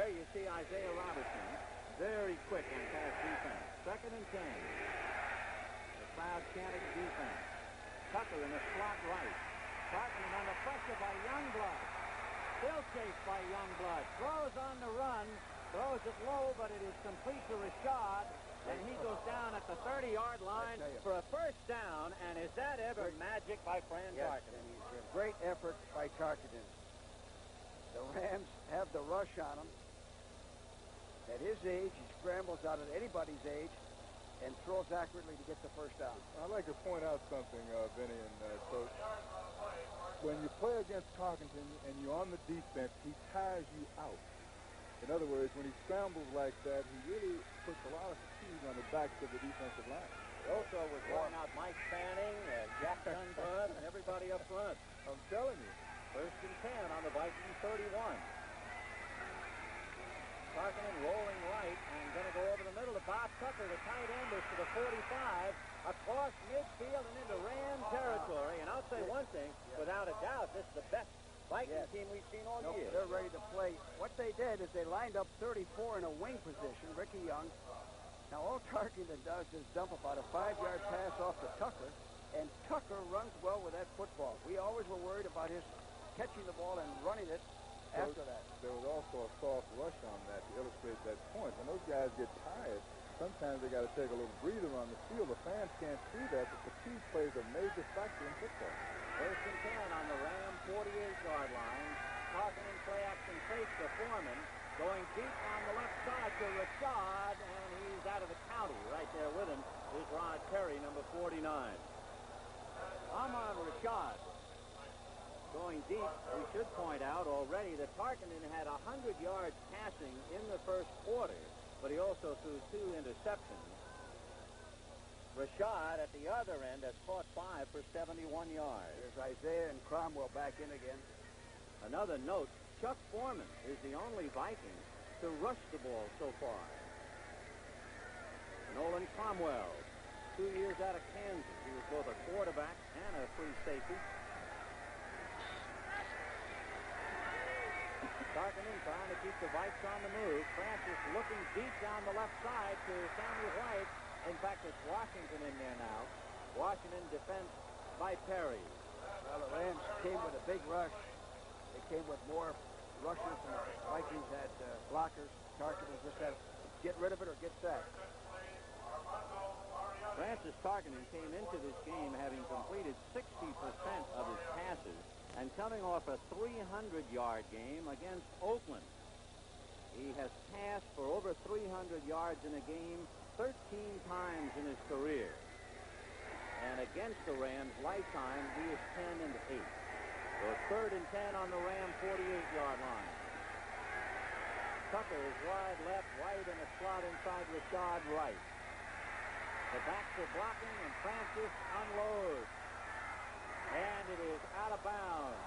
There you see Isaiah Robertson, very quick on pass defense. 2nd and 10. The crowd chanting defense. Tucker in the slot right. Tarkman under pressure by Youngblood. Still chased by Youngblood. Throws on the run. Throws it low, but it is complete to Rashad. And he goes down at the 30-yard line for a first down. And is that ever magic by Fran Tarkenton? Yes, great effort by Tarkenton. The Rams have the rush on him. At his age, he scrambles out at anybody's age and throws accurately to get the first down. I'd like to point out something, Vinny and Coach. When you play against Tarkenton and you're on the defense, he tires you out. In other words, when he scrambles like that, he really puts a lot of fatigue on the backs of the defensive line. He also was throwing out Mike Fanning and Jack Dunbud and everybody up front. I'm telling you. 1st and 10 on the Vikings 31. Tarkenton rolling right and going to go over the middle to Bob Tucker. The tight end is to the 45, across midfield and into Ram territory. And I'll say one thing, without a doubt, this is the best Viking team we've seen all year. They're ready to play. What they did is they lined up 34 in a wing position, Ricky Young. Now all Tarkenton does is dump about a 5-yard pass off to Tucker, and Tucker runs well with that football. We always were worried about his catching the ball and running it after that. There was also a soft rush on that to illustrate that point. When those guys get tired, sometimes they got to take a little breather on the field. The fans can't see that, but fatigue plays a major factor in football. 1st and 10 on the Ram 48-yard line. Tarkenton play action fake to Foreman. Going deep on the left side to Rashad, and he's out of the county. Right there with him is Rod Terry, number 49. Ahmad Rashad going deep. We should point out already that Tarkenton had 100 yards passing in the 1st quarter, but he also threw 2 interceptions. Rashad at the other end has caught 5 for 71 yards. There's Isaiah and Cromwell back in again. Another note, Chuck Foreman is the only Viking to rush the ball so far. Nolan Cromwell, 2 years out of Kansas. He was both a quarterback and a free safety. Tarkenton trying to keep the Vikes on the move. Francis looking deep down the left side to Sammy White. In fact, it's Washington in there now. Washington defense by Perry. Well, the Rams came with a big rush. They came with more rushers than the Vikings had blockers. Tarkenton just had to get rid of it or get sacked. Francis Tarkenton came into this game having completed 60% of his passes and coming off a 300-yard game against Oakland. He has passed for over 300 yards in a game 13 times in his career. And against the Rams lifetime, he is 10 and 8. So 3rd and 10 on the Ram 48-yard line. Tucker is wide left, White in a slot inside Rashad right. The backs are blocking, and Francis unloads. And it is out of bounds.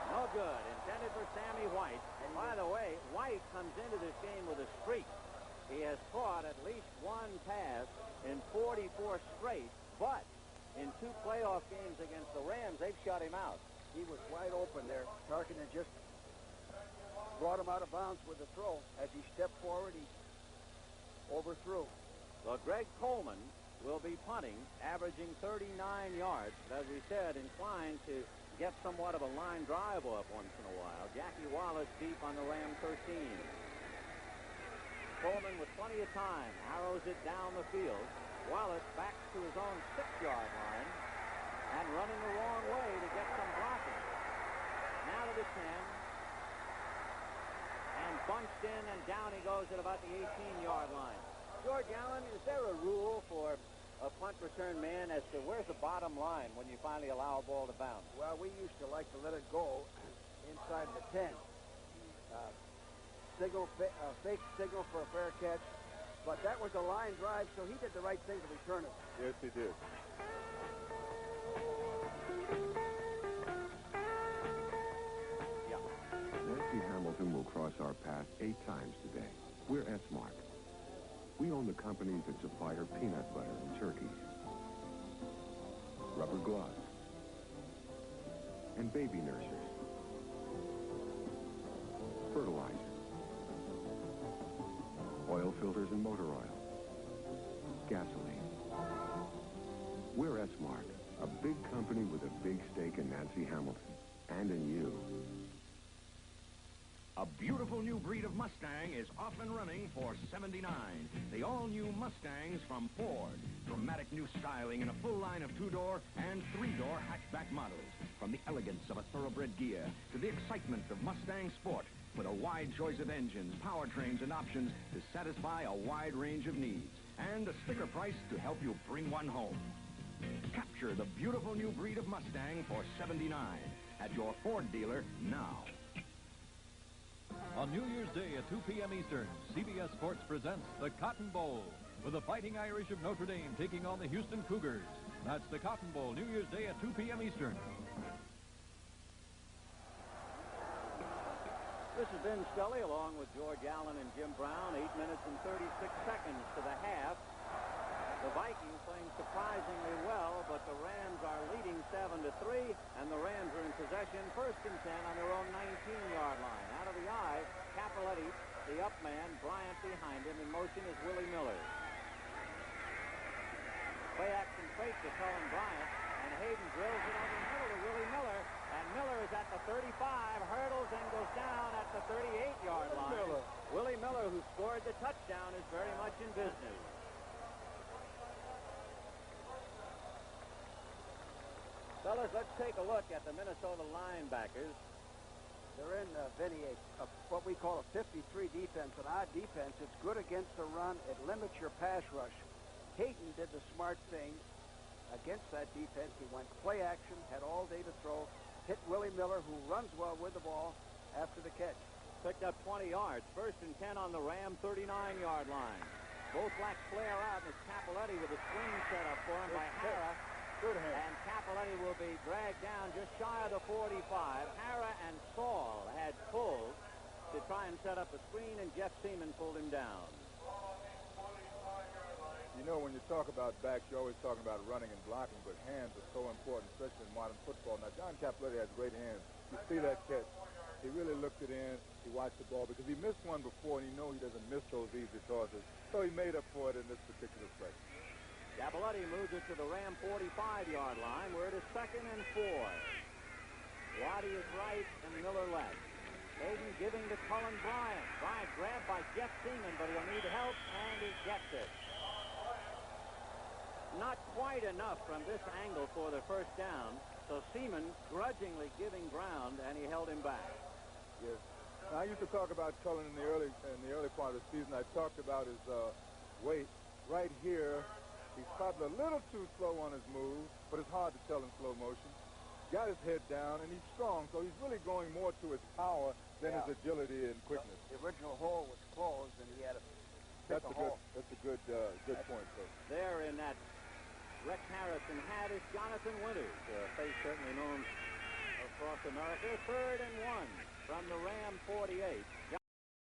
No good. Intended for Sammy White. And by the way, White comes into this game with a streak. He has caught at least 1 pass in 44 straight, but in 2 playoff games against the Rams, they've shut him out. He was wide open there. Tarkenton just brought him out of bounds with the throw. As he stepped forward, he overthrew. Well, Greg Coleman will be punting, averaging 39 yards. But as we said, inclined to get somewhat of a line drive off once in a while. Jackie Wallace deep on the Ram 13. Coleman with plenty of time arrows it down the field. Wallace backs to his own 6-yard line and running the wrong way to get some blocking. Now to the 10. And bunched in, and down he goes at about the 18-yard line. George Allen, is there a rule for a punt return man as to where's the bottom line when you finally allow a ball to bounce? Well, we used to like to let it go inside the 10. Fake signal for a fair catch, but that was a line drive, so he did the right thing to return it. Yes, he did. Nancy Hamilton will cross our path 8 times today. We're S-Mark. We own the companies that supply her peanut butter and turkeys, rubber gloves, and baby nurses, fertilizer, oil filters and motor oil, gasoline. We're S-Mark, a big company with a big stake in Nancy Hamilton and in you. A beautiful new breed of Mustang is off and running for $79. The all-new Mustangs from Ford. Dramatic new styling in a full line of two-door and three-door hatchback models. From the elegance of a thoroughbred gear to the excitement of Mustang Sport, with a wide choice of engines, powertrains, and options to satisfy a wide range of needs. And a sticker price to help you bring one home. Capture the beautiful new breed of Mustang for $79 at your Ford dealer now. On New Year's Day at 2 p.m. Eastern, CBS Sports presents the Cotton Bowl, with the Fighting Irish of Notre Dame taking on the Houston Cougars. That's the Cotton Bowl, New Year's Day at 2 p.m. Eastern. This is Ben Scully along with George Allen and Jim Brown. 8 minutes and 36 seconds to the half. The Vikings playing surprisingly well, but the Rams are leading 7-3, and the Rams are in possession, 1st and 10 on their own 19-yard line. Out of the eye, Cappelletti, the up man, Bryant behind him. In motion is Willie Miller. Play action fake to Cullen Bryant, and Hayden drills it over the middle to Willie Miller, and Miller is at the 35, hurdles and goes down at the 38-yard line. Willie Miller, who scored the touchdown, is very much in business. Fellas, let's take a look at the Minnesota linebackers. They're in, Vinny, what we call a 53 defense, an odd defense. It's good against the run. It limits your pass rush. Hayden did the smart thing against that defense. He went play action, had all day to throw, hit Willie Miller, who runs well with the ball after the catch. Picked up 20 yards. 1st and 10 on the Ram 39-yard line. Both blacks flare out, and it's Cappelletti with a screen set up for him by Hara. And Cappelletti will be dragged down just shy of the 45. Hara and Saul had pulled to try and set up a screen, and Jeff Seaman pulled him down. You know, when you talk about backs, you're always talking about running and blocking, but hands are so important, especially in modern football. Now, John Cappelletti has great hands. You see that catch. He really looked it in. He watched the ball because he missed one before, and you know he doesn't miss those easy tosses. So he made up for it in this particular play. Cappelletti moves it to the Ram 45-yard line, where it is 2nd and 4. Waddy is right and Miller left. Hayden giving to Cullen Bryant. Bryant grabbed by Jeff Seaman, but he'll need help, and he gets it. Not quite enough from this angle for the 1st down, so Seaman grudgingly giving ground, and he held him back. Yes. Now, I used to talk about Cullen in the early part of the season. I talked about his weight. Right here, he's probably a little too slow on his move, but it's hard to tell in slow motion. Got his head down, and he's strong, so he's really going more to his power than his agility and quickness. The original hole was closed, and he had to pick the hole. That's a good point, though. There in that Rex Harrison hat is Jonathan Winters, a face certainly known across America. 3rd and 1 from the Ram 48.